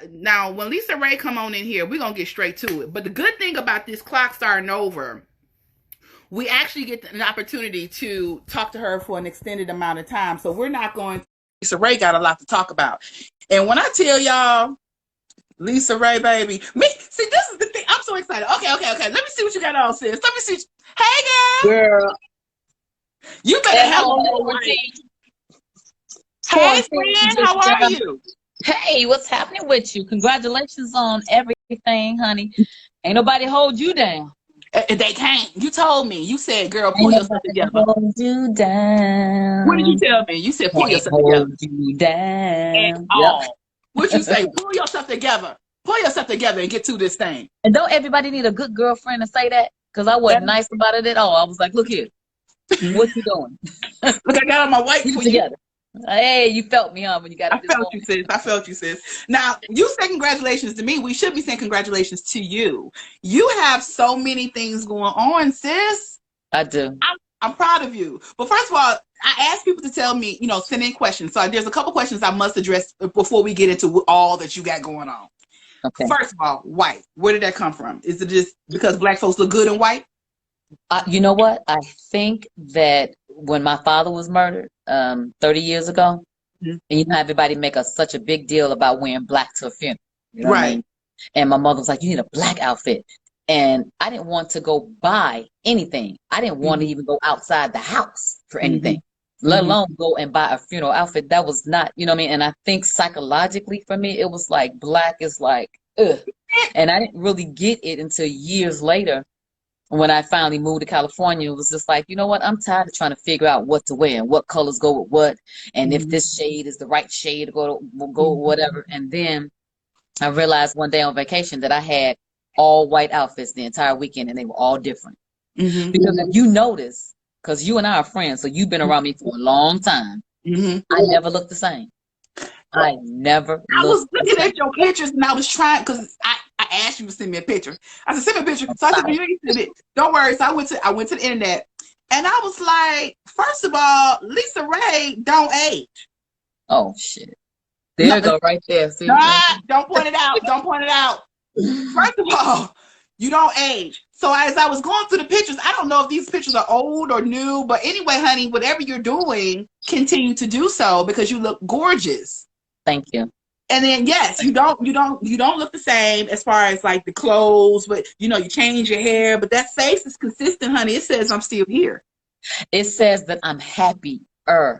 now when Lisa Ray come on in here, we're gonna get straight to it. But the good thing about this clock starting over, we actually get an opportunity to talk to her for an extended amount of time. So we're not going. Lisa Ray got a lot to talk about, and when I tell y'all, Lisa Ray, baby, me see this is the thing. I'm so excited. Okay. Let me see what you got on, sis. Let me see. Hey, girl. Girl. You better help me. Hey, friend, how are you? Hey, what's happening with you? Congratulations on everything, honey. Ain't nobody hold you down. They can't. You told me. You said, girl, pull yourself together. Hold you down. What did you tell me? You said, pull yourself together. Hold you down. Yep. What'd you say? Pull yourself together. Pull yourself together and get to this thing. And don't everybody need a good girlfriend to say that? Because I wasn't nice about it at all. I was like, look here. What you doing? Look, I got on my white for together. Hey, you felt me, huh? When you got it. I felt you, sis. Now, you say congratulations to me. We should be saying congratulations to you. You have so many things going on, sis. I do. I'm proud of you. But first of all, I ask people to tell me, send in questions. So there's a couple questions I must address before we get into all that you got going on. Okay. First of all, white. Where did that come from? Is it just because black folks look good in white? You know what? I think that when my father was murdered 30 years ago, and everybody make such a big deal about wearing black to a funeral. You know what I mean? And my mother was like, you need a black outfit. And I didn't want to go buy anything. I didn't want to even go outside the house for anything, let alone go and buy a funeral outfit. That was not, you know what I mean? And I think psychologically for me, it was like black is like, ugh. And I didn't really get it until years later. When I finally moved to California, it was just like, you know what? I'm tired of trying to figure out what to wear and what colors go with what, and if this shade is the right shade to go with whatever. And then I realized one day on vacation that I had all white outfits the entire weekend, and they were all different. Because if you notice, because you and I are friends, so you've been around me for a long time, I never looked the same. I was looking at your pictures and I was trying, because I asked you to send me a picture. I said, send me a picture. So I said, you send it. Don't worry. So I went to the internet and I was like, first of all, Lisa Ray don't age. Oh shit. There you go, right there. See? Don't point it out. Don't point it out. First of all, you don't age. So as I was going through the pictures, I don't know if these pictures are old or new, but anyway, honey, whatever you're doing, continue to do so because you look gorgeous. Thank you. And then yes, you don't look the same as far as like the clothes, but you change your hair, but that face is consistent, honey. It says I'm still here. It says that I'm happier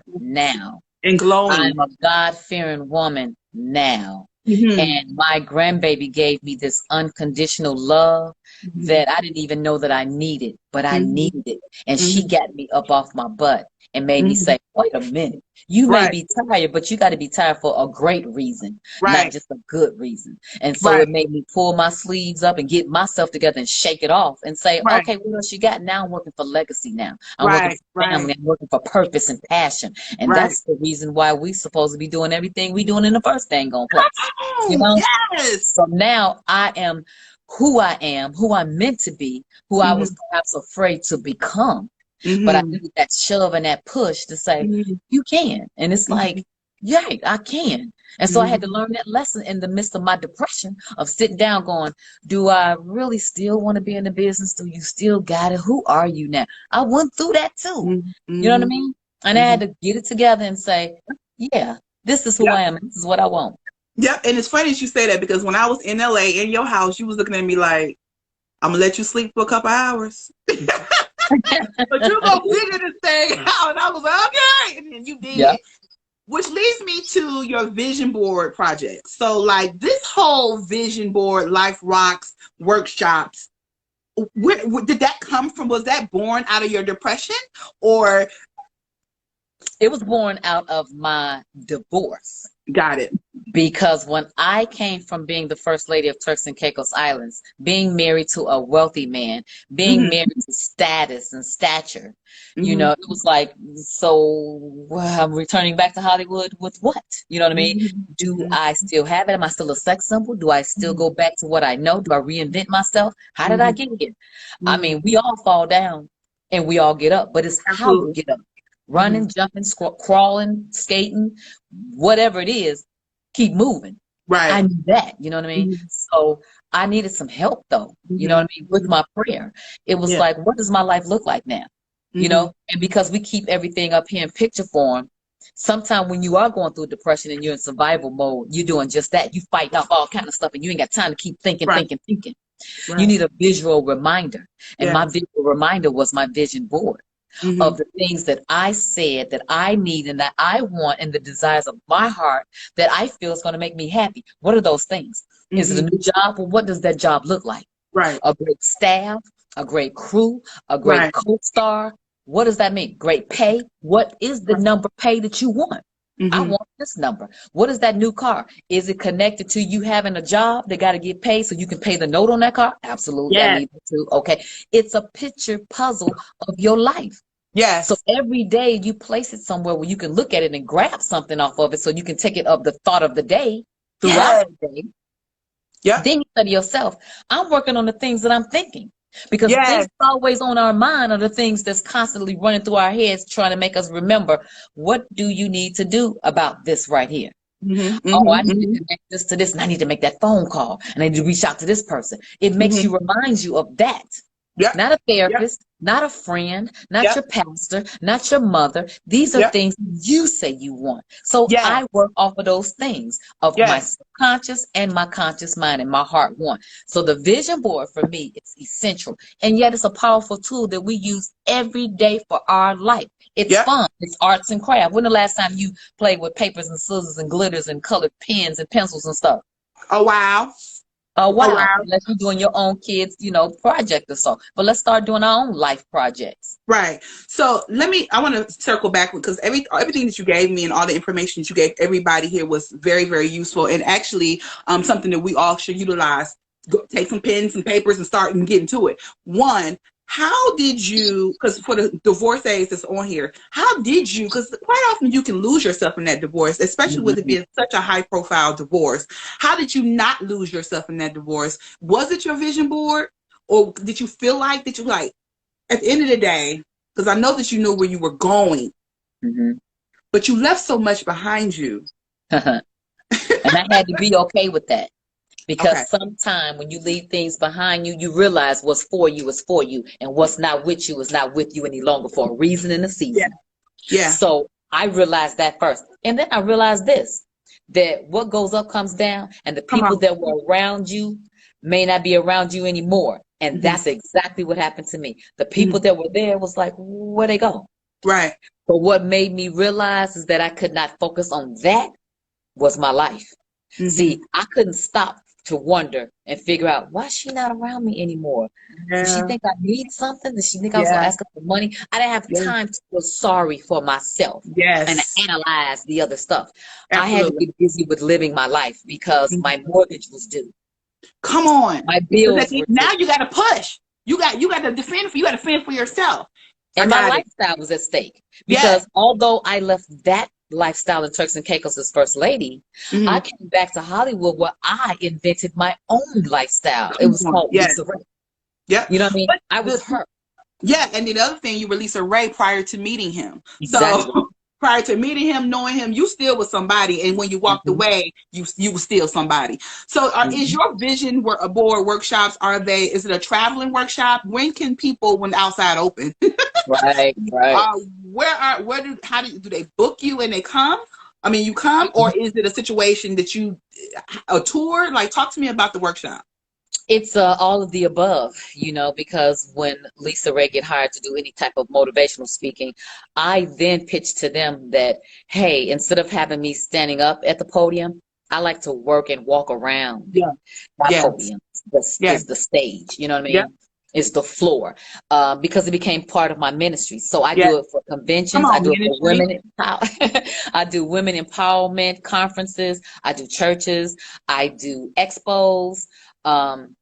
now. And glowing. I'm a God-fearing woman now. And my grandbaby gave me this unconditional love that I didn't even know that I needed, but I needed it. And she got me up off my butt and made me say, wait a minute, you may be tired, but you got to be tired for a great reason, not just a good reason. And so it made me pull my sleeves up and get myself together and shake it off and say, okay, what else you got? Now I'm working for legacy now. I'm working for family. I'm working for purpose and passion. And that's the reason why we supposed to be doing everything we doing in the first dang on place. You know? Yes. So now I am, who I'm meant to be, who I was perhaps afraid to become. But I need that shove and that push to say, you can. And it's like, yeah, I can. And so I had to learn that lesson in the midst of my depression of sitting down going, do I really still want to be in the business? Do you still got it? Who are you now? I went through that too. You know what I mean? And I had to get it together and say, yeah, this is who I am. This is what I want. Yep. And it's funny that you say that because when I was in LA in your house, you was looking at me like, I'm gonna let you sleep for a couple hours. But you gonna figure this thing out. And I was like, okay. And then you did it. Which leads me to your vision board project. So like this whole vision board, Life Rocks workshops, where did that come from? Was that born out of your depression or? It was born out of my divorce. Got it. Because when I came from being the first lady of Turks and Caicos Islands, being married to a wealthy man, being married to status and stature, you know, it was like, so I'm returning back to Hollywood with what? You know what I mean? Do I still have it? Am I still a sex symbol? Do I still go back to what I know? Do I reinvent myself? How did I get here? I mean, we all fall down and we all get up, but it's how we get up. Running, jumping, crawling, skating, whatever it is, keep moving. I Right. knew that, you know what I mean? Mhm. So I needed some help though, you know what Mhm. I mean, with my prayer. It was Yeah. like, what does my life look like now? You Mhm. know, and because we keep everything up here in picture form, sometimes when you are going through depression and you're in survival mode, you're doing just that. You fighting off all kind of stuff and you ain't got time to keep thinking, Right. thinking, thinking. You Right. need a visual reminder. And my Yes. visual reminder was my vision board of Mhm. the things that I said that I need and that I want and the desires of my heart that I feel is going to make me happy. What are those things? Is it a Mhm. new job? Well, what does that job look like? Right. A great staff, a great crew, a great Right. co-star. What does that mean? Great pay. What is the Right. number pay that you want? I Mhm. want this number. What is that new car? Is it connected to you having a job that got to get paid so you can pay the note on that car? Absolutely. I Yes. need it too. Okay. It's a picture puzzle of your life. So Yes. every day you place it somewhere where you can look at it and grab something off of it so you can take it of the thought of the day throughout Yes. the day. Yep. Then you say to yourself, I'm working on the things that I'm thinking. Because the things Yes. that's always on our mind are the things that's constantly running through our heads, trying to make us remember, what do you need to do about this right here? Mhm. Oh, Mhm. I need to Mhm. connect this to this, and I need to make that phone call, and I need to reach out to this person. It makes you, Mhm. reminds you of that. Yep. Not a Yep. therapist, not a friend, not Yep. your pastor, not your mother. These are Yep. things you say you want. So Yes. I work off of those things of my Yes. subconscious and my conscious mind and my heart want. So the vision board for me is essential. And yet it's a powerful tool that we use every day for our life. It's Yep. fun. It's arts and craft. When the last time you played with papers and scissors and glitters and colored pens and pencils and stuff? Oh wow. Oh, Oh wow. wow. Unless you're doing your own kids, project or so. But let's start doing our own life projects. Right. So I want to circle back because everything that you gave me and all the information that you gave everybody here was very, very useful and actually something that we all should utilize. Take some pens and papers and start and get into it. One, how did you, because for the divorcees that's on here, how did you, because quite often you can lose yourself in that divorce, especially with it Mhm. being such a high profile divorce. How did you not lose yourself in that divorce? Was it your vision board? Or did you feel like that you like, at the end of the day, because I know that you know where you were going, Mhm. but you left so much behind you. And I had to be okay with that Okay. because sometime when you leave things behind you, you realize what's for you is for you, and what's not with you is not with you any longer for a reason and a Yeah. season. Yeah. So I realized that first. And then I realized this, that what goes up comes down, and the Come people on. that were around you may not be around you anymore. And Hmm. that's exactly what happened to me. The Hmm. people that were there was like, where they go? Right. But what made me realize is that I could not focus on that was my life. Hmm. See, I couldn't stop to wonder and figure out why she not around me anymore. Does she Yeah. think I need something? Does she think I was gonna Yeah. ask her for money? I didn't have Yeah. time to feel sorry for myself and Yes. analyze the other stuff. I had to Absolutely. get busy with living my life because Mhm. my mortgage was due. Come on. My Because bills were now due. you got to push. You got to defend for you got to fend for yourself. I And my got it. lifestyle was at stake Yes. because although I left that lifestyle in Turks and Caicos as first lady, I Hmm. came back to Hollywood where I invented my own lifestyle. It Come was on. called Yes. Lisa Ray. Yep. You know what I mean? But I was her. yeah, and the other thing, you released a Ray prior to meeting him. Exactly. So prior to meeting him, knowing him, you still was somebody, and when you walked Hmm. away, you were still somebody. So, is Hmm. your vision board workshops? Is it a traveling workshop? When can people, when the outside open, Right, right. do they book you and they come? I mean, you come, or is it a situation that a tour? Like, talk to me about the workshop. It's all of the above, because when Lisa Ray get hired to do any type of motivational speaking, I then pitch to them that, hey, instead of having me standing up at the podium, I like to work and walk around Yeah. my Yes. podium. This Yes. is the stage, you know what I Yep. mean? It's the floor, because it became part of my ministry. So I Yes. do it for Come conventions. I on, do it for ministry. women I do women empowerment conferences. I do churches. I do expos. Um,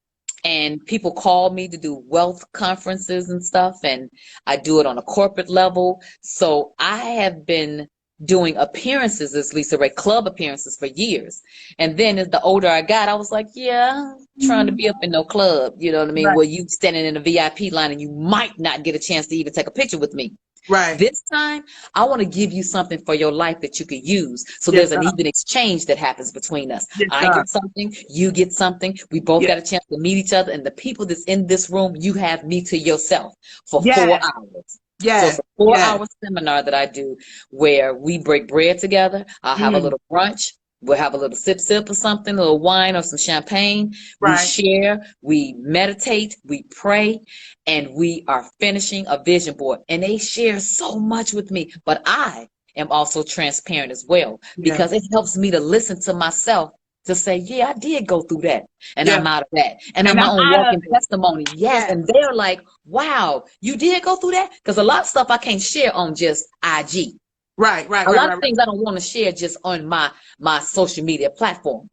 and people call me to do wealth conferences and stuff, and I do it on a corporate level. So I have been doing appearances as Lisa Ray, club appearances for years. And then as the older I got, I was like, yeah, I'm trying to be up in no club, you know what I mean? Right. Where you standing in a VIP line and you might not get a chance to even take a picture with me. Right. This time, I want to give you something for your life that you could use. So Yes, there's an even exchange that happens between us. Yes, I get something, you get something. We both got a chance to meet each other. And the people that's in this room, you have me to yourself for 4 hours. So it's a 4-hour seminar that I do where we break bread together. I'll have a little brunch. We'll have a little sip of something, a little wine or some champagne. We share, we meditate, we pray, and we are finishing a vision board. And they share so much with me, but I am also transparent as well because it helps me to listen to myself to say, yeah, I did go through that and I'm out of that. And I'm my own walking testimony. Yes. And they're like, wow, you did go through that? Because a lot of stuff I can't share on just IG. Right. A lot of things I don't want to share just on my social media platform.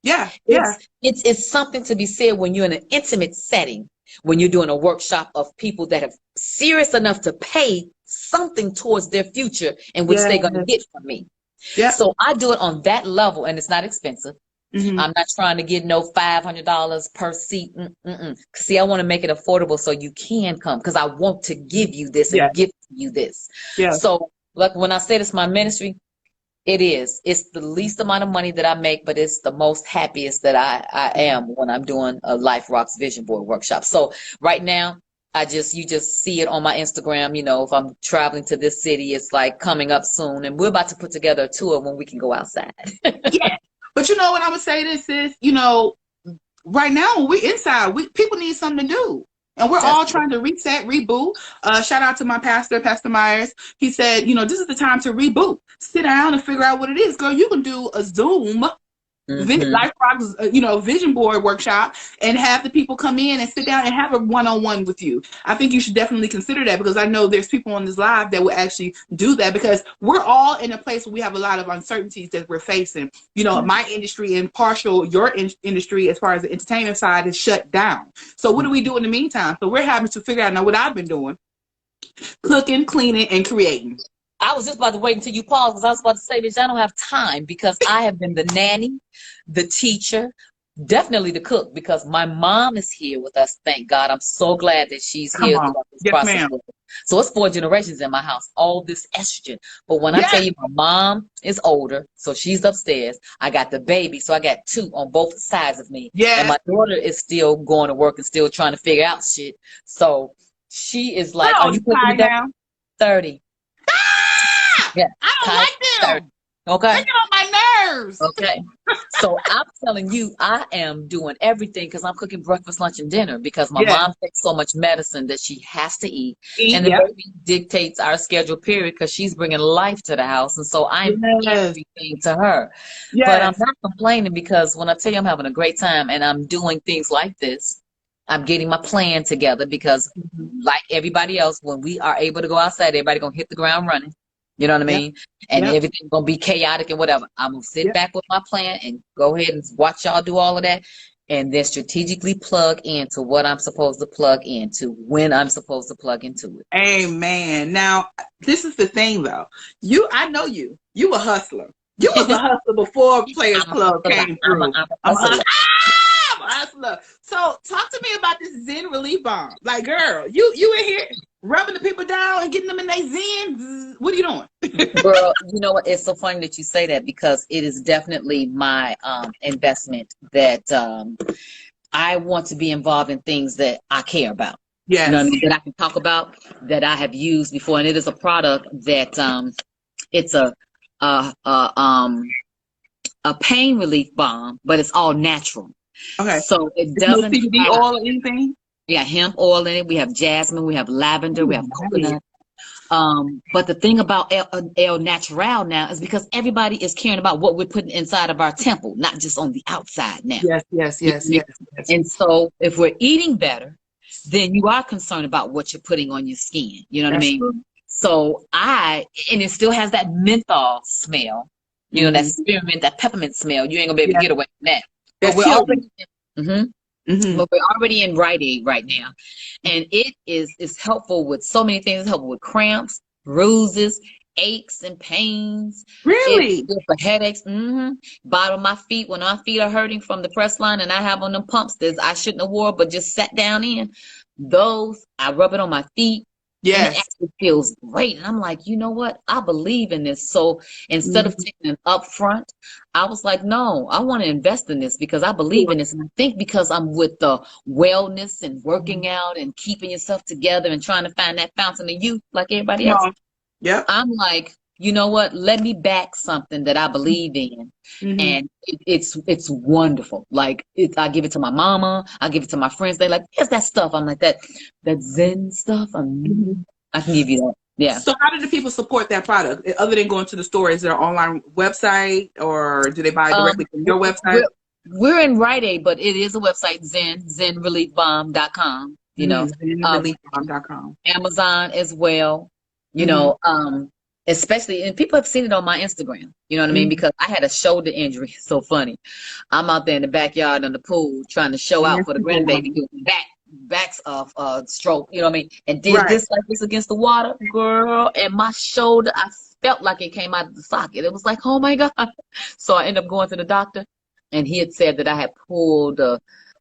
It's something to be said when you're in an intimate setting, when you're doing a workshop of people that have serious enough to pay something towards their future in which they're going to get from me. So I do it on that level, and it's not expensive. I'm not trying to get no $500 per seat. See, I want to make it affordable so you can come because I want to give you this and give you this. So, like when I say this, my ministry, it's the least amount of money that I make, but it's the most happiest that I am when I'm doing a Life Rocks Vision Board workshop. So right now, you just see it on my Instagram. You know, if I'm traveling to this city, it's like coming up soon, and we're about to put together a tour when we can go outside. But you know what I'm gonna say this is, you know, right now when we're inside, people need something to do. And we're all trying to reset, reboot. Shout out to my pastor, Pastor Myers. He said, you know, this is the time to reboot. Sit down and figure out what it is. Girl, you can do a Zoom Life Rocks, vision board workshop and have the people come in and sit down and have a one-on-one with you. I think you should definitely consider that because I know there's people on this live that will actually do that because we're all in a place where we have a lot of uncertainties that we're facing. You know, my industry and partial your industry as far as the entertainment side is shut down. So what do we do in the meantime? So we're having to figure out now what I've been doing, cooking, cleaning, and creating. I was just about to wait until you paused because I was about to say, bitch, I don't have time because I have been the nanny, the teacher, definitely the cook because my mom is here with us. Thank God. I'm so glad that she's here. Yes, so it's 4 generations in my house, all this estrogen. But when I tell you my mom is older, so she's upstairs. I got the baby, so I got 2 on both sides of me. And my daughter is still going to work and still trying to figure out shit. So she is like, are you cooking down? 30. Yeah, I don't like them. Okay. They get on my nerves. Okay. So I'm telling you, I am doing everything because I'm cooking breakfast, lunch, and dinner because my mom takes so much medicine that she has to eat. And the baby dictates our schedule period because she's bringing life to the house. And so I'm everything to her. But I'm not complaining because when I tell you I'm having a great time and I'm doing things like this, I'm getting my plan together because like everybody else, when we are able to go outside, everybody going to hit the ground running. You know what I mean? And everything's going to be chaotic and whatever. I'm going to sit back with my plan and go ahead and watch y'all do all of that and then strategically plug into what I'm supposed to plug into when I'm supposed to plug into it. Amen. Now, this is the thing, though. I know you a hustler. You was a hustler before Players Club came through. I'm a hustler. So talk to me about this Zen Relief Balm. Like, girl, you in here rubbing the people down and getting them in their zen. What are you doing? Girl, you know what? It's so funny that you say that because it is definitely my investment that I want to be involved in things that I care about. Yes. You know what I mean? That I can talk about, that I have used before. And it is a product that it's a pain relief balm, but it's all natural. Okay. So it doesn't no CBD oil or anything? We got hemp oil in it. We have jasmine. We have lavender. We have coconut. But the thing about El Natural now is because everybody is caring about what we're putting inside of our temple, not just on the outside now. Yes. And so if we're eating better, then you are concerned about what you're putting on your skin. You know what I mean? True. So and it still has that menthol smell, you know, that spearmint, that peppermint smell. You ain't gonna be able to get away from that. But we're already, but we're already in Rite Aid right now, and it is helpful with so many things. It's helpful with cramps, bruises, aches and pains. Really? It's good for headaches. Bottom of my feet, when my feet are hurting from the press line, and I have on them pumps that I shouldn't have wore, but just sat down in. Those I rub it on my feet. Yes. And it actually feels great. And I'm like, you know what? I believe in this. So instead of taking it up front, I was like, no, I want to invest in this because I believe in this. And I think because I'm with the wellness and working out and keeping yourself together and trying to find that fountain of youth like everybody else. Yep. I'm like, you know what? Let me back something that I believe in. And it's wonderful. Like I give it to my mama. I give it to my friends. They like, where's that stuff? I'm like, that Zen stuff. I can give you that. Yeah. So how do the people support that product? Other than going to the store, is there an online website or do they buy directly from your website? We're in Rite Aid, but it is a website, zenreliefbalm.com, you know. Zenreliefbalm.com. Amazon as well, you know, especially, and people have seen it on my Instagram, you know what I mean? Because I had a shoulder injury. It's so funny. I'm out there in the backyard in the pool trying to show out for the grandbaby doing backs of stroke, you know what I mean? And did this like this against the water, girl, and my shoulder, I felt like it came out of the socket. It was like, oh my God. So I ended up going to the doctor, and he had said that I had pulled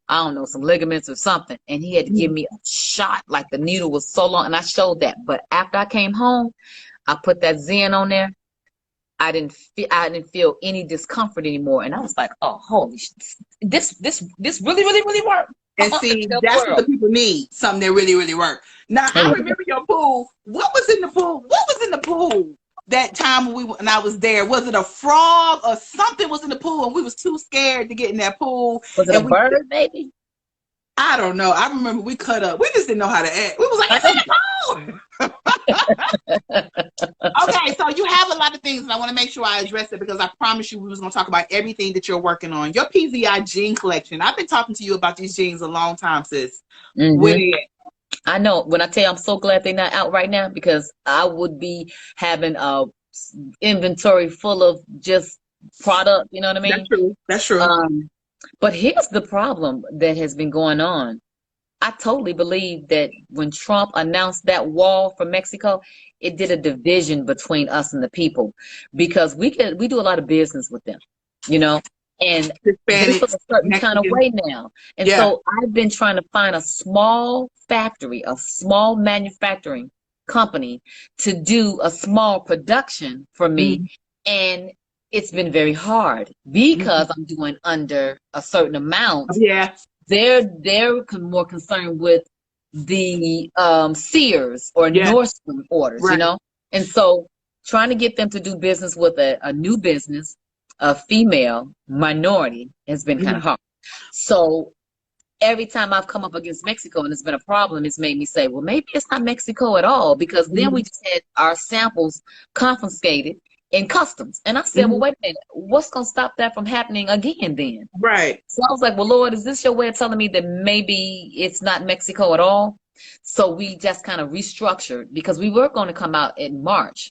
I don't know, some ligaments or something. And he had to give me a shot, like the needle was so long. And I showed that. But after I came home, I put that Zen on there. I didn't feel any discomfort anymore. And I was like, oh, holy shit. This really, really, really worked. And see, that's what the people need. Something that really, really work. Now, I remember your pool. What was in the pool? What was in the pool that time when I was there? Was it a frog or something was in the pool and we was too scared to get in that pool? Was it a bird, maybe? I don't know. I remember we cut up. We just didn't know how to act. We was like, it's in the pool. Okay, so you have a lot of things, and I want to make sure I address it because I promised you we was going to talk about everything that you're working on. Your PZI jean collection. I've been talking to you about these jeans a long time, sis. I know. When I tell you I'm so glad they're not out right now because I would be having a inventory full of just product, you know what I mean? That's true. That's true. But here's the problem that has been going on. I totally believe that when Trump announced that wall for Mexico, it did a division between us and the people because we do a lot of business with them, you know, and they feel a certain kind of way now. And so I've been trying to find a small factory, a small manufacturing company to do a small production for me. And it's been very hard because I'm doing under a certain amount. They're more concerned with the Sears or Nordstrom orders, you know? And so trying to get them to do business with a new business, a female minority, has been kind of hard. So every time I've come up against Mexico and it's been a problem, it's made me say, well, maybe it's not Mexico at all because then we just had our samples confiscated in customs. And I said, well, wait a minute, what's going to stop that from happening again then? So I was like, well, Lord, is this your way of telling me that maybe it's not Mexico at all? So we just kind of restructured because we were going to come out in March.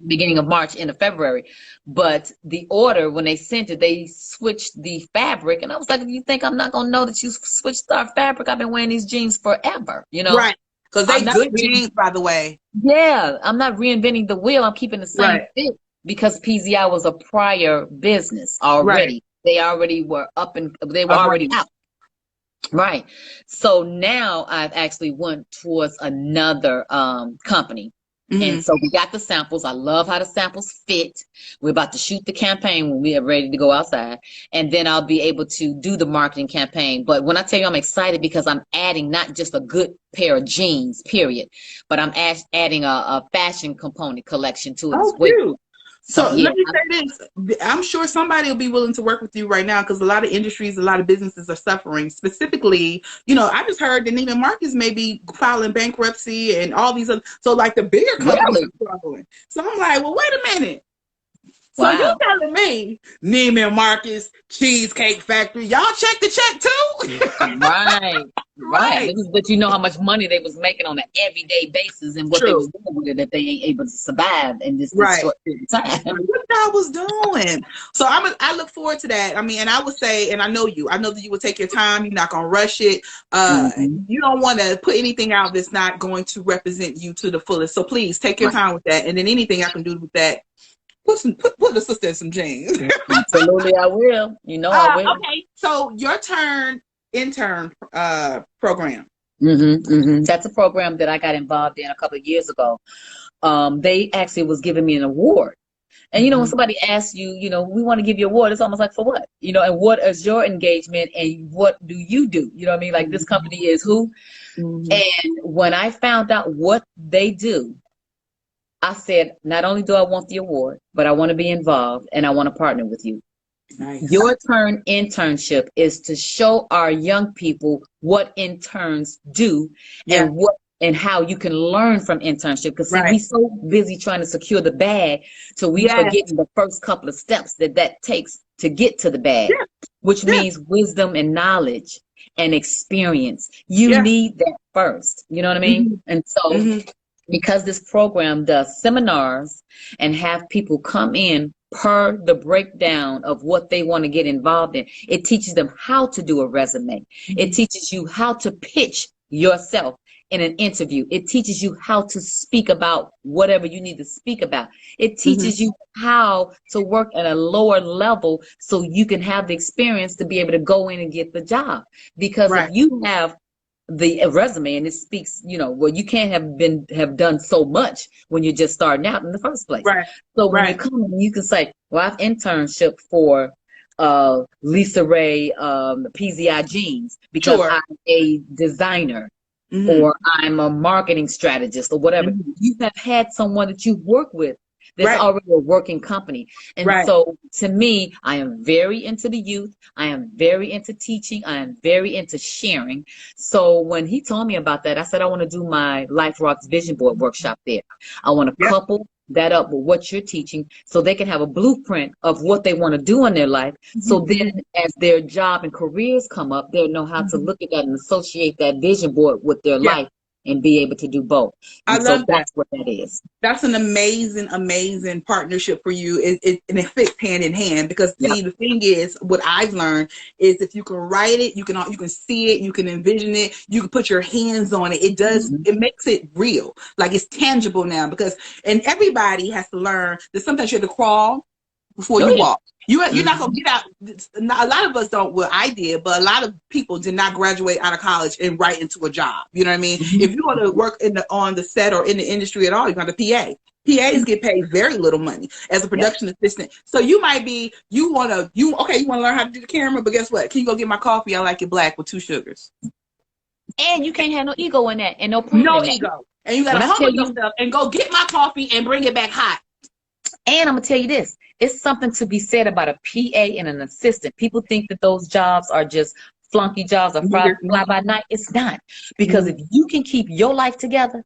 Beginning of March, end of February. But the order, when they sent it, they switched the fabric. And I was like, you think I'm not going to know that you switched our fabric? I've been wearing these jeans forever, you know? Because they good jeans, by the way. Yeah, I'm not reinventing the wheel. I'm keeping the same fit because PZI was a prior business already. They already were up and they were already out. So now I've actually went towards another company. And so we got the samples. I love how the samples fit. We're about to shoot the campaign when we are ready to go outside. And then I'll be able to do the marketing campaign. But when I tell you I'm excited because I'm adding not just a good pair of jeans, period, but I'm adding a fashion component collection to it as well. So let me say this. I'm sure somebody will be willing to work with you right now because a lot of industries, a lot of businesses are suffering. Specifically, you know, I just heard that Neiman Marcus may be filing bankruptcy and all these other. So like the bigger companies are struggling. So I'm like, well, wait a minute. So you're telling me Neiman Marcus, Cheesecake Factory, y'all check the check too? But you know how much money they was making on an everyday basis and what they was doing with it that they ain't able to survive in this short period of time. What I was doing. So I look forward to that. I mean, and I would say, and I know that you will take your time. You're not going to rush it. You don't want to put anything out that's not going to represent you to the fullest. So please take your time with that. And then anything I can do with that, put the sister in some jeans. Absolutely, I will. You know I will. Okay, so your intern program. That's a program that I got involved in a couple of years ago. They actually was giving me an award. And, when somebody asks you, we want to give you an award, it's almost like, for what? And what is your engagement and what do you do? You know what I mean? Like, this company is who? And when I found out what they do, I said, not only do I want the award, but I want to be involved and I want to partner with you. Nice. Your Turn internship is to show our young people what interns do and how you can learn from internship. Because we so busy trying to secure the bag, so we forgetting the first couple of steps that takes to get to the bag, which means wisdom and knowledge and experience. You need that first. You know what I mean? And so because this program does seminars and have people come in per the breakdown of what they want to get involved in, it teaches them how to do a resume. It teaches you how to pitch yourself in an interview. It teaches you how to speak about whatever you need to speak about. It teaches you how to work at a lower level so you can have the experience to be able to go in and get the job. Because if you have the resume and it speaks, you can't have done so much when you're just starting out in the first place. So when you come in, you can say, well, I've internship for Lisa Ray PZI Jeans because I'm a designer. Or I'm a marketing strategist or whatever. You have had someone that you work with that's already a working company. And so to me, I am very into the youth. I am very into teaching. I am very into sharing. So when he told me about that, I said, I want to do my Life Rocks Vision Board workshop there. I want to couple that up with what you're teaching so they can have a blueprint of what they want to do in their life. So then as their job and careers come up, they'll know how to look at that and associate that vision board with their life and be able to do both. And I love that's what that is. That's an amazing, amazing partnership for you. And it fits hand in hand because see, the thing is, what I've learned is if you can write it, you can see it, you can envision it, you can put your hands on it. It does, it makes it real. Like it's tangible now and everybody has to learn that sometimes you have to crawl before you walk. You're not going to get out. A lot of us don't, well, I did, but a lot of people did not graduate out of college and right into a job. You know what I mean? If you want to work on the set or in the industry at all, you're going to PA. PAs get paid very little money as a production assistant. So you might be, you want to learn how to do the camera, but guess what? Can you go get my coffee? I like it black with 2 sugars. And you can't have no ego in that and no pride. No ego. And you got to humble yourself and go get my coffee and bring it back hot. And I'm going to tell you this. It's something to be said about a PA and an assistant. People think that those jobs are just flunky jobs or fly by night. It's not. Because if you can keep your life together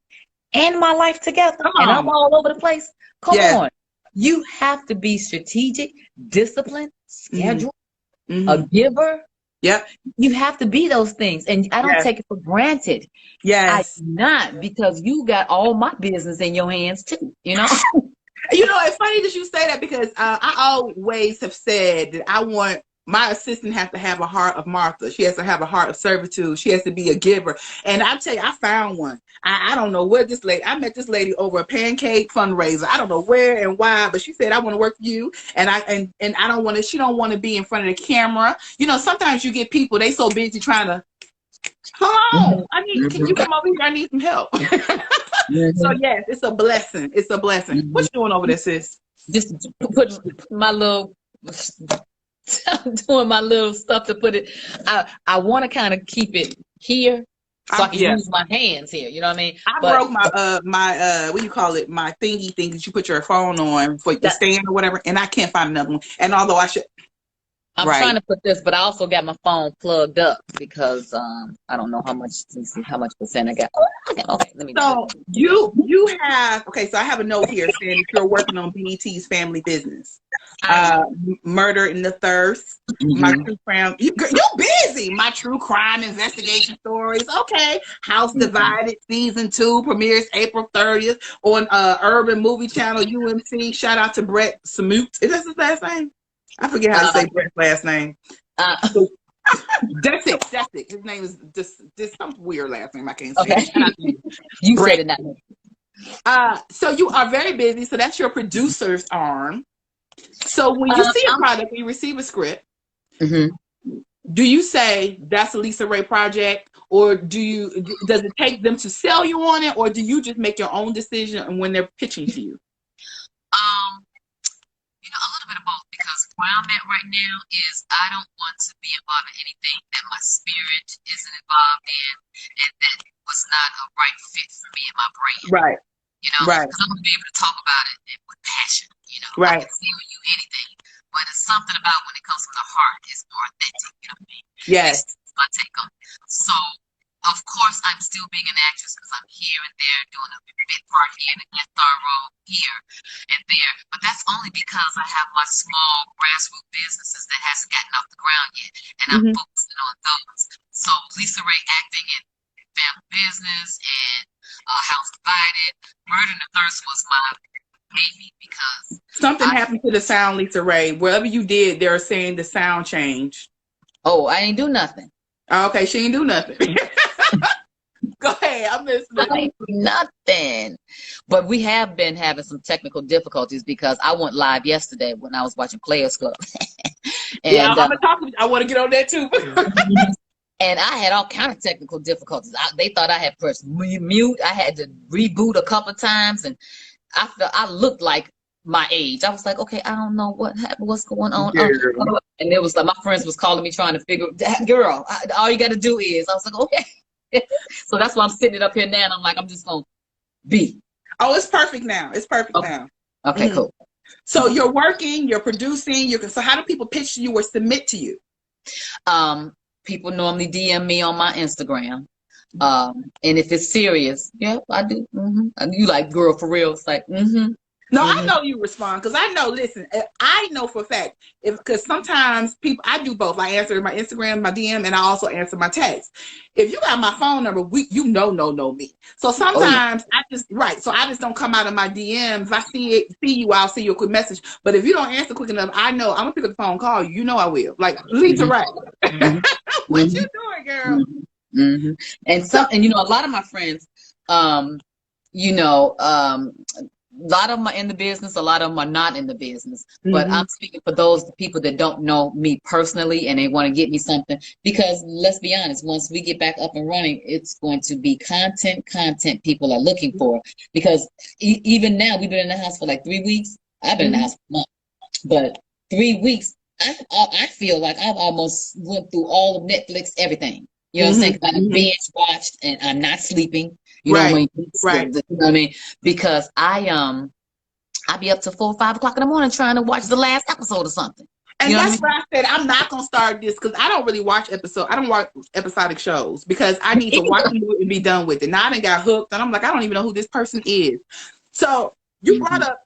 and my life together, and I'm all over the place, come on. You have to be strategic, disciplined, scheduled, a giver. You have to be those things. And I don't take it for granted. I do not, because you got all my business in your hands too, It's funny that you say that because I always have said that I want my assistant has to have a heart of Martha. She has to have a heart of servitude. She has to be a giver. And I'll tell you, I found one. I don't know where this lady, I met this lady over a pancake fundraiser. I don't know where and why, but she said, I want to work for you. And I don't want to, she don't want to be in front of the camera. Sometimes you get people, they so busy trying to, come on, can you come over here? I need some help. So yes, it's a blessing. It's a blessing. What you doing over there, sis? Just put my little, doing my little stuff to put it. I want to kind of keep it here so I can use my hands here. You know what I mean? I broke my what do you call it? My thingy thing that you put your phone on for the stand or whatever, and I can't find another one. And although I should. I'm trying to put this, but I also got my phone plugged up because I don't know how much. Let me see how much percent I got. Okay, let me. So you have so I have a note here saying that you're working on BET's family business, Murder in the Thirst, my true crime. You're busy. My true crime investigation stories. Okay, House Divided season 2 premieres April 30th on Urban Movie Channel UMC. Shout out to Brett Samut. Is that his last name? I forget how to say Brett's last name. That's it. His name is just some weird last name. I can't say. Okay. You said it now. So you are very busy. So that's your producer's arm. So when you see a product, you receive a script. Do you say that's a Lisa Ray project, or does it take them to sell you on it, or do you just make your own decision when they're pitching to you? A little bit of both, because where I'm at right now is I don't want to be involved in anything that my spirit isn't involved in and that was not a right fit for me and my brand. Right. Right. Because I'm going to be able to talk about it with passion. Right. I can sell you anything, but it's something about when it comes from the heart, it's more authentic. You know what I mean? Yes. It's my take on it. So, of course, I'm still being an actress because I'm here and there doing a bit part here and a guest star role here and there. But that's only because I have my small grassroots businesses that hasn't gotten off the ground yet, and I'm focusing on those. So LisaRaye acting in family business and House Divided. Murder in the Thirst was my baby because something happened to the sound, LisaRaye. Wherever you did, they're saying the sound changed. Oh, I ain't do nothing. Okay, she ain't do nothing. Go ahead, I'm listening. I ain't do nothing. But we have been having some technical difficulties because I went live yesterday when I was watching Players Club. And, yeah, I'm gonna talk. I want to get on that too. And I had all kind of technical difficulties. They thought I had pressed mute. I had to reboot a couple of times, and I felt I looked like my age. I was like, okay, I don't know what happened, what's going on. And it was like my friends was calling me trying to figure, girl, all you got to do is. I was like, okay. So that's why I'm sitting up here now, and I'm like, I'm just gonna be. Oh, it's perfect now. It's perfect now. Okay, cool. So you're working, you're producing. So how do people pitch to you or submit to you? People normally DM me on my Instagram. And if it's serious, yeah, I do. And you like, girl, for real? It's like, No, I know you respond because I know. Listen, I know for a fact because sometimes people, I do both. I answer my Instagram, my DM, and I also answer my text. If you got my phone number, know me. So sometimes I just don't come out of my DMs. If I see you, I'll see you a quick message. But if you don't answer quick enough, I know I'm gonna pick up the phone and call you. You know I will. Like LisaRaye, what you doing, girl? And a lot of my friends, a lot of them are in the business, a lot of them are not in the business. But I'm speaking for those people that don't know me personally and they want to get me something. Because let's be honest, once we get back up and running, it's going to be content people are looking for. Because even now, we've been in the house for like 3 weeks. I've been in the house for a month. But 3 weeks, I feel like I've almost went through all of Netflix, everything. You know what I'm saying? Because I binge watched and I'm not sleeping. You know what I mean? Because I be up to 4 or 5 o'clock in the morning trying to watch the last episode or something. And that's why I said I'm not gonna start this because I don't really watch I don't watch episodic shows because I need to watch them and be done with it. Now I done got hooked and I'm like, I don't even know who this person is. So you brought up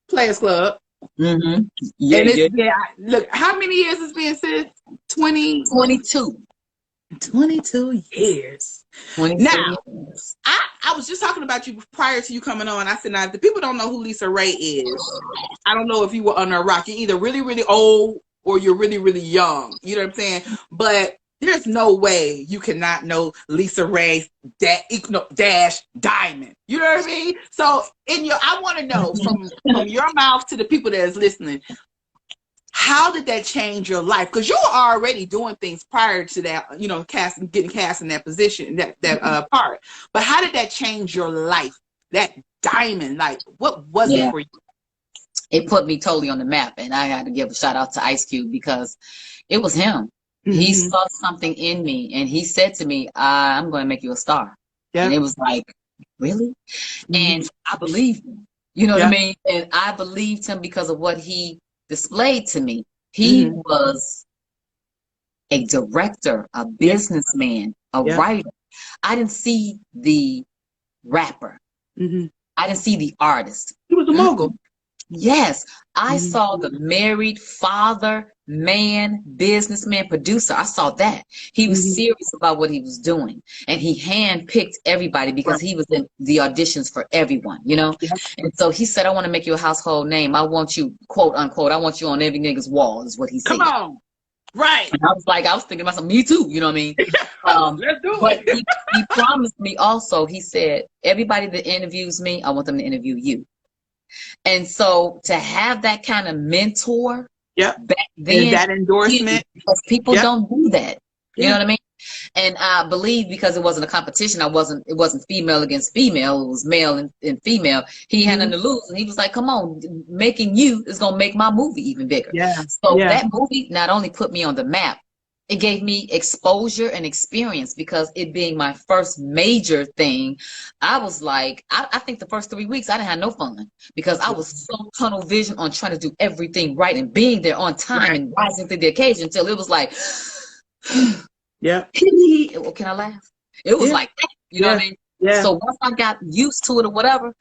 Players Club. And look, how many years has been since? 22 years. Now, I was just talking about you prior to you coming on. I said, now, if the people don't know who LisaRaye is, I don't know if you were under a rock. You're either really, really old or you're really, really young. You know what I'm saying? But there's no way you cannot know LisaRaye dash Diamond. You know what I mean? So I want to know from your mouth to the people that is listening, how did that change your life? Because you were already doing things prior to that, getting cast in that position, that part. But how did that change your life? That Diamond, like, what was it for you? It put me totally on the map, and I had to give a shout out to Ice Cube because it was him. He saw something in me, and he said to me, "I'm going to make you a star." And it was like, really? And I believed him. You know what I mean? And I believed him because of what he displayed to me. He was a director, a businessman, a writer. I didn't see the rapper. I didn't see the artist. He was a mogul. Yes, I saw the married father, man, businessman, producer. I saw that. He was serious about what he was doing. And he handpicked everybody because he was in the auditions for everyone, And so he said, I want to make you a household name. I want you, quote unquote, I want you on every nigga's wall, is what he said. Come on. Right. And I was thinking about me too, you know what I mean? Let's do it. But he promised me also, he said, everybody that interviews me, I want them to interview you. And so to have that kind of mentor back then, that endorsement, because people don't do that. You know what I mean? And I believe because it wasn't a competition, it wasn't female against female, it was male and female. He had nothing to lose, and he was like, "Come on, making you is gonna make my movie even bigger." Yeah. So that movie not only put me on the map, it gave me exposure and experience, because it being my first major thing, I was like, I think the first 3 weeks I didn't have no fun, because I was so tunnel vision on trying to do everything right and being there on time and rising to the occasion, until it was like, yeah. Well, can I laugh? It was like that, you know what I mean? Yeah. So once I got used to it or whatever,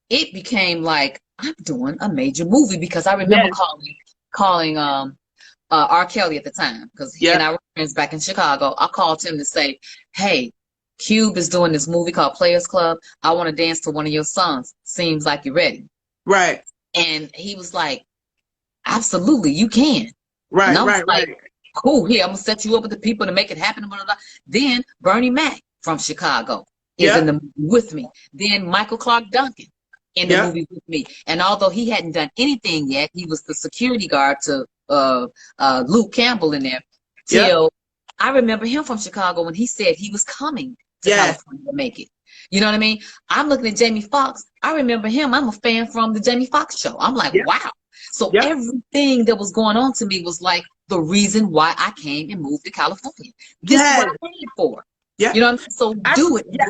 it became like, I'm doing a major movie, because I remember calling R. Kelly at the time, because he and I were friends back in Chicago. I called him to say, "Hey, Cube is doing this movie called Players Club. I want to dance to one of your songs. Seems like you're ready." Right. And he was like, "Absolutely, you can." Right, and I was right. Cool, here, I'm going to set you up with the people to make it happen. Blah, blah, blah. Then Bernie Mac from Chicago is in the movie with me. Then Michael Clark Duncan in the movie with me. And although he hadn't done anything yet, he was the security guard to Luke Campbell in there. Till I remember him from Chicago when he said he was coming to California to make it. You know what I mean? I'm looking at Jamie Foxx. I remember him. I'm a fan from the Jamie Foxx show. I'm like, wow. So everything that was going on to me was like the reason why I came and moved to California. This is what I paid for. Yeah, you know what I mean? So do it. Yeah,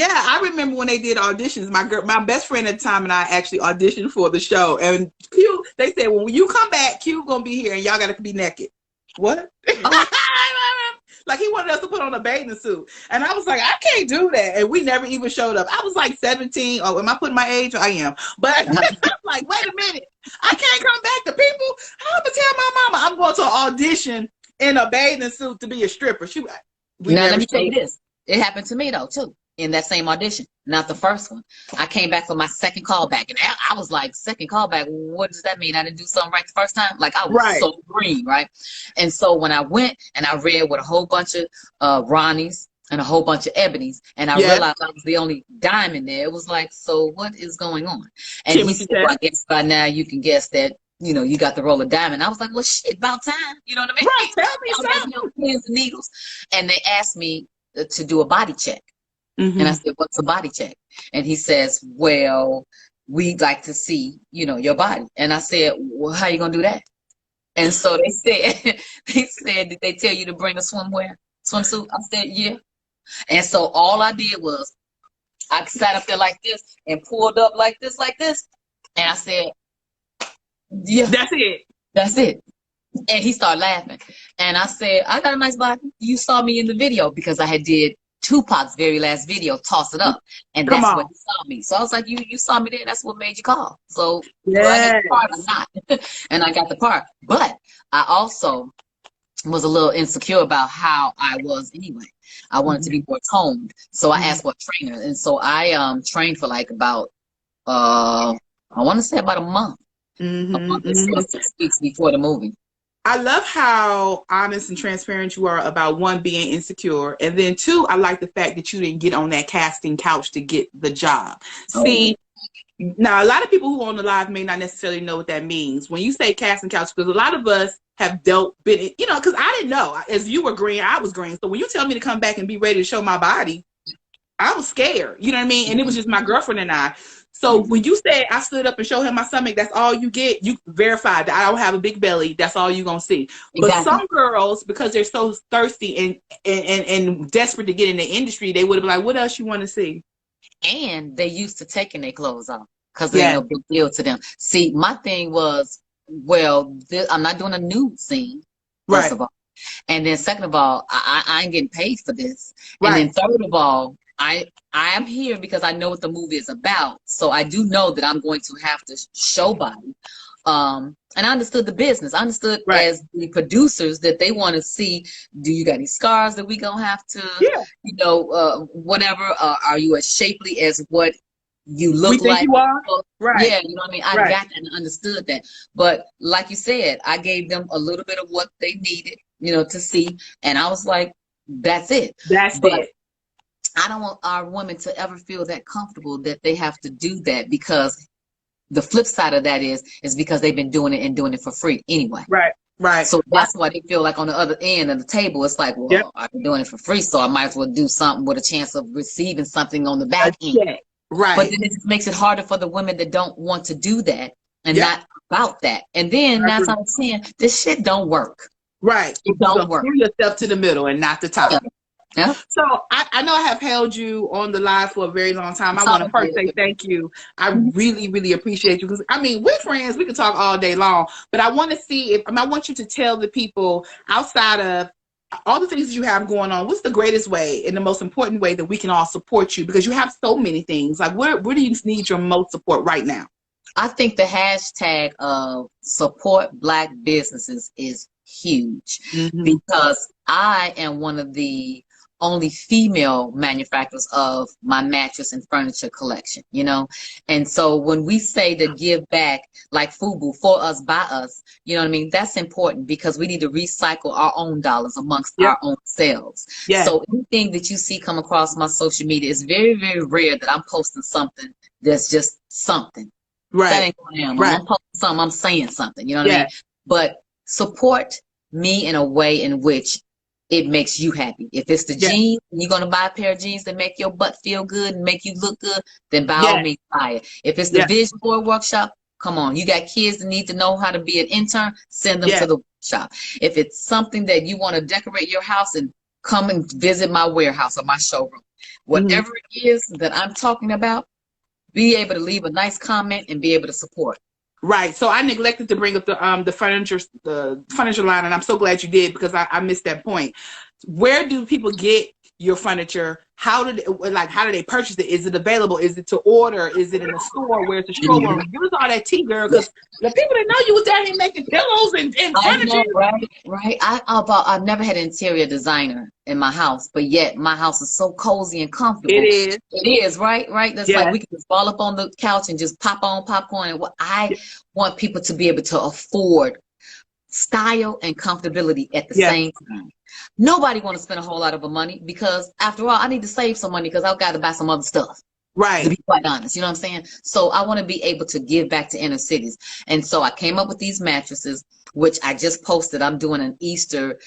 I remember when they did auditions. My best friend at the time and I actually auditioned for the show. And Q, they said, well, when you come back, Q gonna be here and y'all gotta be naked. What? Like he wanted us to put on a bathing suit. And I was like, I can't do that. And we never even showed up. I was like 17. Oh, am I putting my age? I am. But I'm like, wait a minute. I can't come back to people. How am I gonna tell my mama I'm going to an audition in a bathing suit to be a stripper? Now, let me tell you this. It happened to me, though, too, in that same audition. Not the first one. I came back for my second callback. And I was like, second callback, what does that mean? I didn't do something right the first time? Like, I was so green, right? And so when I went and I read with a whole bunch of Ronnies and a whole bunch of Ebonies, and I realized I was the only dime in there, it was like, so what is going on? And he said, well, I guess by now you can guess that, you know, you got the roll of diamond. I was like, well, shit, about time. You know what I mean? Right, tell me something. Pins and needles. And they asked me to do a body check. And I said, what's a body check? And he says, well, we'd like to see, you know, your body. And I said, well, how you going to do that? And so they said, did they tell you to bring a swimsuit? I said, yeah. And so all I did was I sat up there like this and pulled up like this. And I said, yeah, that's it. And he started laughing. And I said, I got a nice body. You saw me in the video, because I had did Tupac's very last video, Toss It Up. And that's what he saw me. So I was like, you saw me there. That's what made you call. So do I get the part or not? And I got the part. But I also was a little insecure about how I was anyway. I wanted to be more toned. So I asked for a trainer. And so I trained for like about, I want to say about a month. A month and 6 weeks before the movie. I love how honest and transparent you are about, one, being insecure, and then two, I like the fact that you didn't get on that casting couch to get the job. See, now a lot of people who are on the live may not necessarily know what that means. When you say casting couch, because a lot of us have been, you know, because I didn't know. As you were green, I was green. So when you tell me to come back and be ready to show my body, I was scared. You know what I mean? And it was just my girlfriend and I. So when you said I stood up and showed him my stomach, that's all you get. You verified that I don't have a big belly. That's all you're going to see. Exactly. But some girls, because they're so thirsty and desperate to get in the industry, they would have been like, what else you want to see? And they used to taking their clothes off because they're no big deal to them. See, my thing was, well, I'm not doing a nude scene, first of all. And then second of all, I ain't getting paid for this. And then third of all, I am here because I know what the movie is about. So I do know that I'm going to have to show body. And I understood the business. I understood as the producers that they want to see, do you got any scars that we going to have to, you know, whatever. Are you as shapely as what you look like? You are? Yeah, you know what I mean? I got that and understood that. But like you said, I gave them a little bit of what they needed, you know, to see. And I was like, that's it. That's it. I don't want our women to ever feel that comfortable that they have to do that, because the flip side of that is because they've been doing it and doing it for free anyway. Right. So that's why they feel like on the other end of the table, it's like, well, I've been doing it for free, so I might as well do something with a chance of receiving something on the back end. Yeah. Right. But then it makes it harder for the women that don't want to do that and not about that. And then that's what I'm saying, this shit don't work. Right. It don't work. Screw yourself to the middle and not the top. Yeah. So I know I have held you on the live for a very long time. I want to first say thank you. I really, really appreciate you, because I mean, we're friends. We can talk all day long, but I want to see if I want you to tell the people, outside of all the things that you have going on, what's the greatest way and the most important way that we can all support you? Because you have so many things. Like, where do you need your most support right now? I think the hashtag of support Black businesses is huge, because I am one of the only female manufacturers of my mattress and furniture collection, you know? And so when we say to give back, like FUBU, for us, by us, you know what I mean? That's important, because we need to recycle our own dollars amongst our own selves. So anything that you see come across my social media, is very, very rare that I'm posting something that's just something. Right. That ain't what I am. I'm posting something, I'm saying something, you know what I mean? But support me in a way in which it makes you happy. If it's the jeans, and you're going to buy a pair of jeans that make your butt feel good and make you look good, then by all means buy it. If it's the vision board workshop, come on. You got kids that need to know how to be an intern, send them to the workshop. If it's something that you want to decorate your house, and come and visit my warehouse or my showroom. Whatever it is that I'm talking about, be able to leave a nice comment and be able to support. Right. So I neglected to bring up the furniture line, and I'm so glad you did, because I missed that point. Where do people get your furniture? How do they purchase it? Is it available? Is it to order? Is it in a store? Where's the showroom? Give us all that tea, girl, because the people that know you was down here making pillows and furniture. Right. I've never had an interior designer in my house, but yet my house is so cozy and comfortable. It is, right? That's like we can just fall up on the couch and just pop on popcorn. And I want people to be able to afford style and comfortability at the same time. Nobody want to spend a whole lot of money, because after all, I need to save some money, because I've got to buy some other stuff. Right. To be quite honest, you know what I'm saying? So I want to be able to give back to inner cities. And so I came up with these mattresses, which I just posted. I'm doing an Easter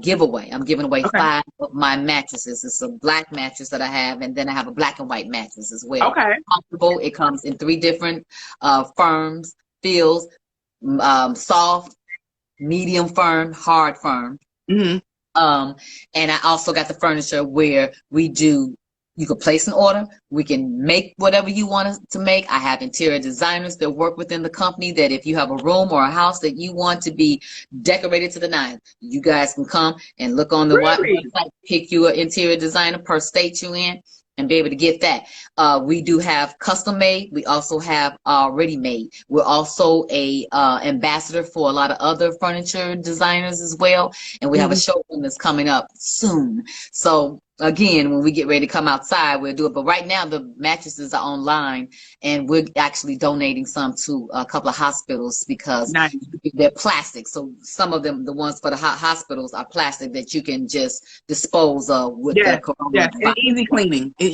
giveaway. I'm giving away 5 of my mattresses. It's a black mattress that I have, and then I have a black and white mattress as well. Okay. Comfortable. It comes in 3 different firms, feels, soft, medium firm, hard firm. And I also got the furniture where you could place an order. We can make whatever you want us to make. I have interior designers that work within the company, that if you have a room or a house that you want to be decorated to the nines, you guys can come and look on the website, pick you an interior designer per state you in, and be able to get that. We do have custom made. We also have ready made. We're also a ambassador for a lot of other furniture designers as well. And we have a showroom that's coming up soon. So again, when we get ready to come outside, we'll do it. But right now, the mattresses are online, and we're actually donating some to a couple of hospitals, because they're plastic. So some of them, the ones for the hospitals, are plastic that you can just dispose of with the corona. And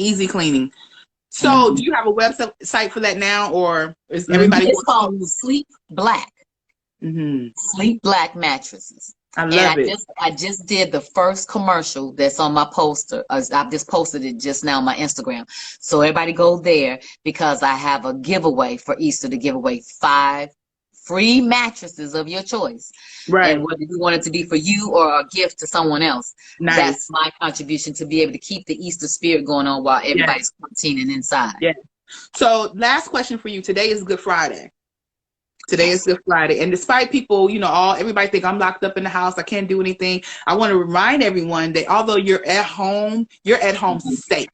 easy cleaning. So do you have a website for that now, or is everybody? It's called Sleep Black. Sleep Black mattresses. I love it. I just did the first commercial that's on my poster. I've just posted it just now on my Instagram. So everybody go there, because I have a giveaway for Easter to give away 5 free mattresses of your choice. Right. And whether you want it to be for you or a gift to someone else, that's my contribution to be able to keep the Easter spirit going on while everybody's quarantining inside. Yeah. So last question for you. Today is Good Friday. Today is Good Friday. And despite people, everybody think I'm locked up in the house, I can't do anything. I want to remind everyone that although you're at home safe.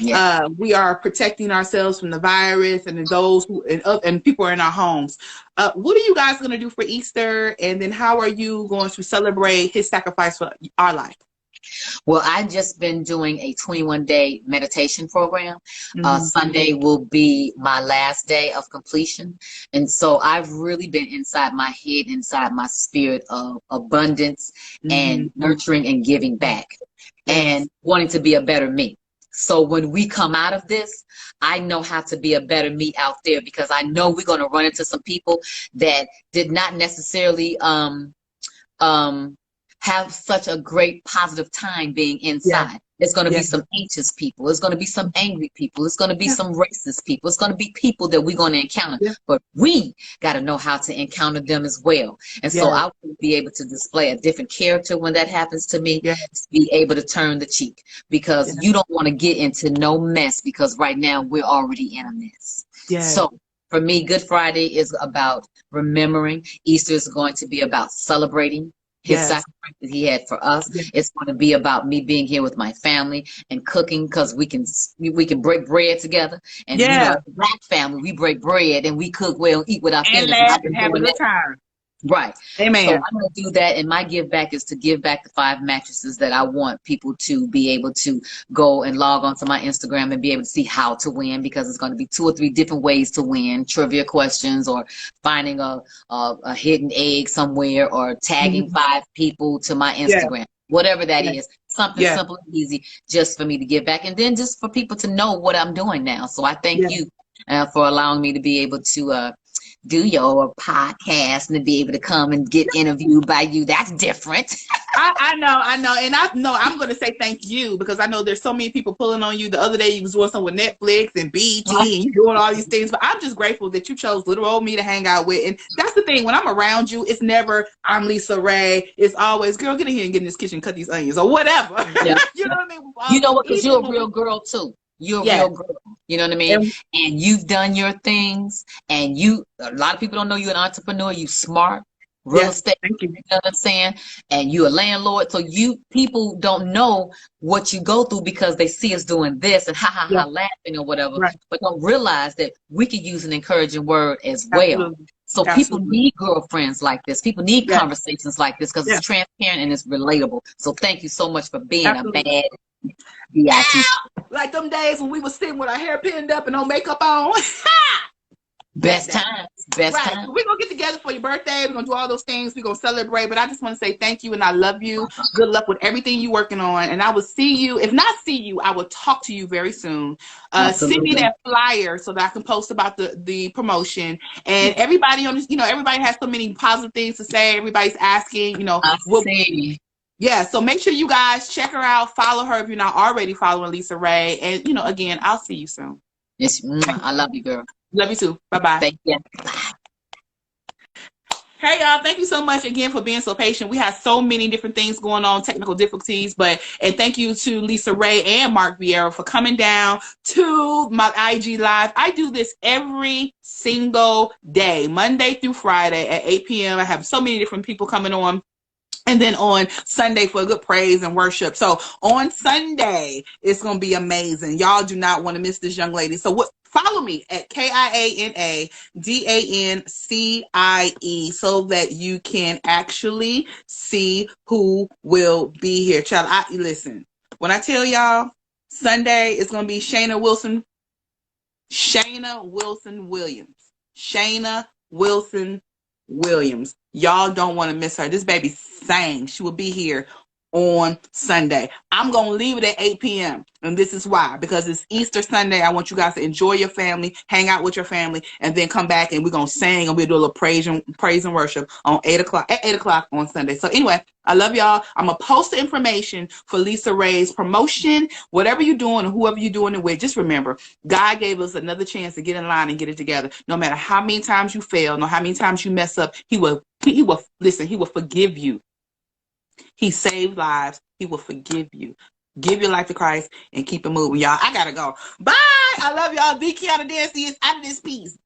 We are protecting ourselves from the virus, and those and people are in our homes. What are you guys going to do for Easter? And then how are you going to celebrate his sacrifice for our life? Well, I've just been doing a 21-day meditation program. Sunday will be my last day of completion. And so I've really been inside my head, inside my spirit of abundance and nurturing and giving back and wanting to be a better me. So when we come out of this, I know how to be a better me out there, because I know we're going to run into some people that did not necessarily have such a great positive time being inside. Yeah. There's going to be some anxious people. There's going to be some angry people. There's going to be some racist people. It's going to be people that we're going to encounter. Yeah. But we got to know how to encounter them as well. And so I will be able to display a different character when that happens to me, to be able to turn the cheek, because you don't want to get into no mess, because right now we're already in a mess. Yeah. So for me, Good Friday is about remembering. Easter is going to be about celebrating his sacrifice that he had for us. It's going to be about me being here with my family and cooking, because we can break bread together. And you know, Black family, we break bread and we cook well, eat with our family, and have a good time. Right. Amen. So I'm going to do that, and my give back is to give back the 5 mattresses that I want people to be able to go and log on to my Instagram and be able to see how to win, because it's going to be 2 or 3 different ways to win: trivia questions, or finding a hidden egg somewhere, or tagging 5 people to my Instagram. Whatever that is, something simple and easy, just for me to give back, and then just for people to know what I'm doing now. So I thank you for allowing me to be able to do your podcast and to be able to come and get interviewed by you. That's different. I know. And I know I'm going to say thank you, because I know there's so many people pulling on you. The other day you was doing something with Netflix and BET and you doing all these things, but I'm just grateful that you chose little old me to hang out with. And that's the thing, when I'm around you, it's never I'm Lisa Ray. It's always, girl, get in here and get in this kitchen, cut these onions or whatever. Yeah. You know what I mean? You know what? Because you're a real girl too. You're a real girl. You know what I mean? And you've done your things, and a lot of people don't know you're an entrepreneur. You smart, real estate. Thank you. You know what I'm saying? And you're a landlord. So people don't know what you go through, because they see us doing this and laughing or whatever, but don't realize that we could use an encouraging word as well. Absolutely. So people need girlfriends like this. People need conversations like this, because it's transparent and it's relatable. So thank you so much for being a bad VIP. Like them days when we were sitting with our hair pinned up and no makeup on. Best times. Best times. We're going to get together for your birthday. We're going to do all those things. We're going to celebrate. But I just want to say thank you, and I love you. Good luck with everything you're working on. And I will see you. If not see you, I will talk to you very soon. Send me that flyer so that I can post about the promotion. And everybody on this, everybody has so many positive things to say. Everybody's asking, Yeah, so make sure you guys check her out. Follow her if you're not already following Lisa Ray. And, again, I'll see you soon. Yes, I love you, girl. Love you too. Bye-bye. Thank you. Hey, y'all. Thank you so much again for being so patient. We have so many different things going on, technical difficulties, and thank you to Lisa Ray and Mark Vieira for coming down to my IG Live. I do this every single day, Monday through Friday at 8 p.m. I have so many different people coming on. And then on Sunday for a good praise and worship. So on Sunday, it's going to be amazing. Y'all do not want to miss this young lady. So follow me at KIANADANCIE so that you can actually see who will be here. Child, listen, when I tell y'all Sunday, it's going to be Shayna Wilson Williams. Y'all don't want to miss her. This baby sang. She will be here on Sunday. I'm going to leave it at 8 p.m. And this is why. Because it's Easter Sunday. I want you guys to enjoy your family, hang out with your family, and then come back and we're going to sing and we'll do a little praise and worship on 8 o'clock on Sunday. So anyway, I love y'all. I'm going to post the information for Lisa Ray's promotion. Whatever you're doing or whoever you're doing it with, just remember, God gave us another chance to get in line and get it together. No matter how many times you fail, no how many times you mess up, he will forgive you. He saved lives. He will forgive you. Give your life to Christ and keep it moving, y'all. I gotta go. Bye. I love y'all. The Kiana Dancy is out of this piece.